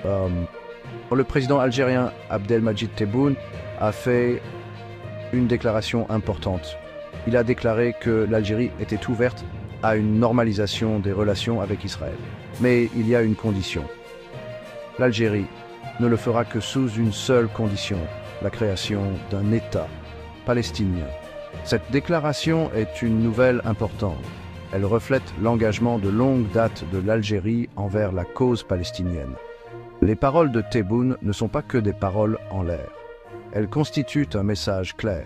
Le président algérien Abdelmadjid Tebboune a fait une déclaration importante. Il a déclaré que l'Algérie était ouverte à une normalisation des relations avec Israël. Mais il y a une condition. L'Algérie ne le fera que sous une seule condition, la création d'un État palestinien. Cette déclaration est une nouvelle importante. Elle reflète l'engagement de longue date de l'Algérie envers la cause palestinienne. Les paroles de Tebboune ne sont pas que des paroles en l'air. Elles constituent un message clair.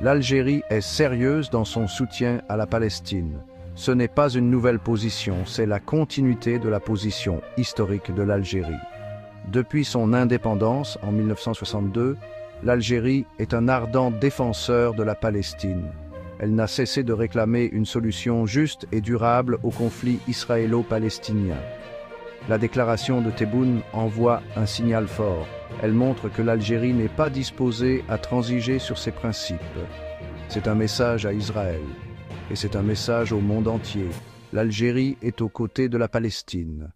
L'Algérie est sérieuse dans son soutien à la Palestine. Ce n'est pas une nouvelle position, c'est la continuité de la position historique de l'Algérie. Depuis son indépendance en 1962, l'Algérie est un ardent défenseur de la Palestine. Elle n'a cessé de réclamer une solution juste et durable au conflit israélo-palestinien. La déclaration de Tebboune envoie un signal fort. Elle montre que l'Algérie n'est pas disposée à transiger sur ses principes. C'est un message à Israël, et c'est un message au monde entier. L'Algérie est aux côtés de la Palestine.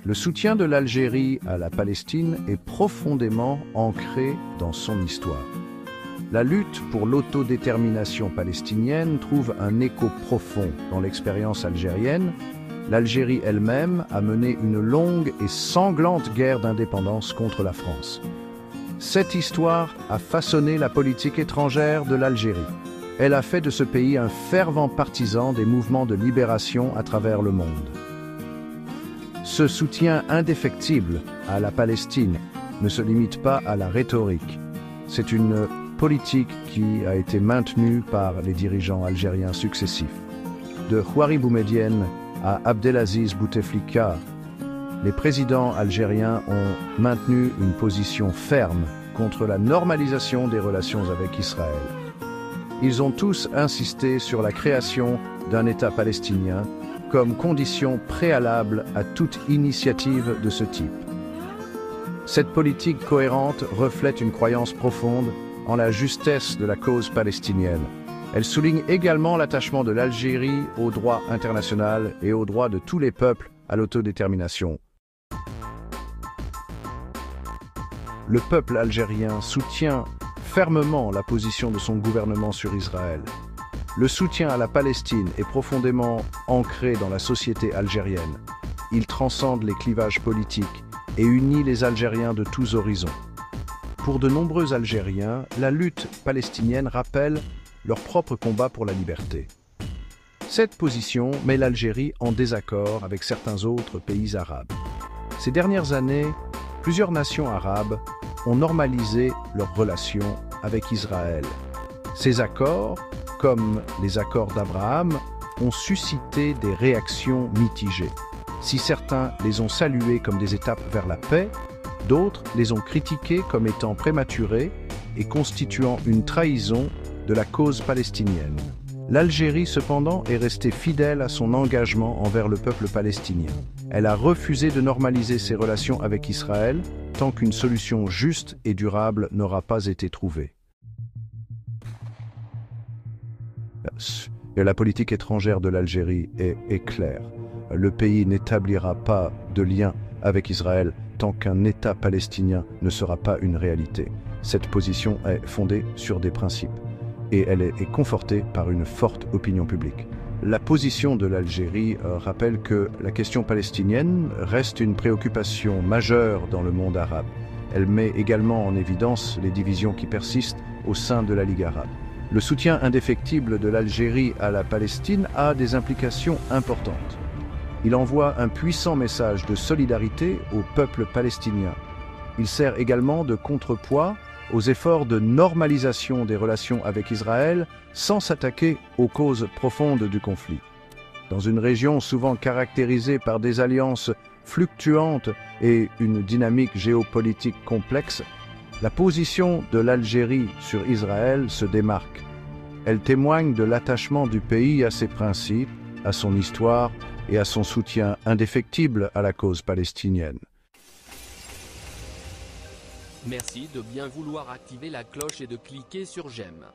Le soutien de l'Algérie à la Palestine est profondément ancré dans son histoire. La lutte pour l'autodétermination palestinienne trouve un écho profond dans l'expérience algérienne. L'Algérie elle-même a mené une longue et sanglante guerre d'indépendance contre la France. Cette histoire a façonné la politique étrangère de l'Algérie. Elle a fait de ce pays un fervent partisan des mouvements de libération à travers le monde. Ce soutien indéfectible à la Palestine ne se limite pas à la rhétorique. C'est une politique qui a été maintenue par les dirigeants algériens successifs. De Houari Boumedienne à Abdelaziz Bouteflika, les présidents algériens ont maintenu une position ferme contre la normalisation des relations avec Israël. Ils ont tous insisté sur la création d'un État palestinien comme condition préalable à toute initiative de ce type. Cette politique cohérente reflète une croyance profonde en la justesse de la cause palestinienne. Elle souligne également l'attachement de l'Algérie au droit international et au droit de tous les peuples à l'autodétermination. Le peuple algérien soutient fermement la position de son gouvernement sur Israël. Le soutien à la Palestine est profondément ancré dans la société algérienne. Il transcende les clivages politiques et unit les Algériens de tous horizons. Pour de nombreux Algériens, la lutte palestinienne rappelle leur propre combat pour la liberté. Cette position met l'Algérie en désaccord avec certains autres pays arabes. Ces dernières années, plusieurs nations arabes ont normalisé leurs relations avec Israël. Ces accords, comme les accords d'Abraham, ont suscité des réactions mitigées. Si certains les ont salués comme des étapes vers la paix, d'autres les ont critiqués comme étant prématurés et constituant une trahison de la cause palestinienne. L'Algérie, cependant, est restée fidèle à son engagement envers le peuple palestinien. Elle a refusé de normaliser ses relations avec Israël tant qu'une solution juste et durable n'aura pas été trouvée. La politique étrangère de l'Algérie est claire. Le pays n'établira pas de lien avec Israël tant qu'un État palestinien ne sera pas une réalité. Cette position est fondée sur des principes et elle est confortée par une forte opinion publique. La position de l'Algérie rappelle que la question palestinienne reste une préoccupation majeure dans le monde arabe. Elle met également en évidence les divisions qui persistent au sein de la Ligue arabe. Le soutien indéfectible de l'Algérie à la Palestine a des implications importantes. Il envoie un puissant message de solidarité au peuple palestinien. Il sert également de contrepoids aux efforts de normalisation des relations avec Israël sans s'attaquer aux causes profondes du conflit. Dans une région souvent caractérisée par des alliances fluctuantes et une dynamique géopolitique complexe, la position de l'Algérie sur Israël se démarque. Elle témoigne de l'attachement du pays à ses principes, à son histoire et à son soutien indéfectible à la cause palestinienne. Merci de bien vouloir activer la cloche et de cliquer sur j'aime.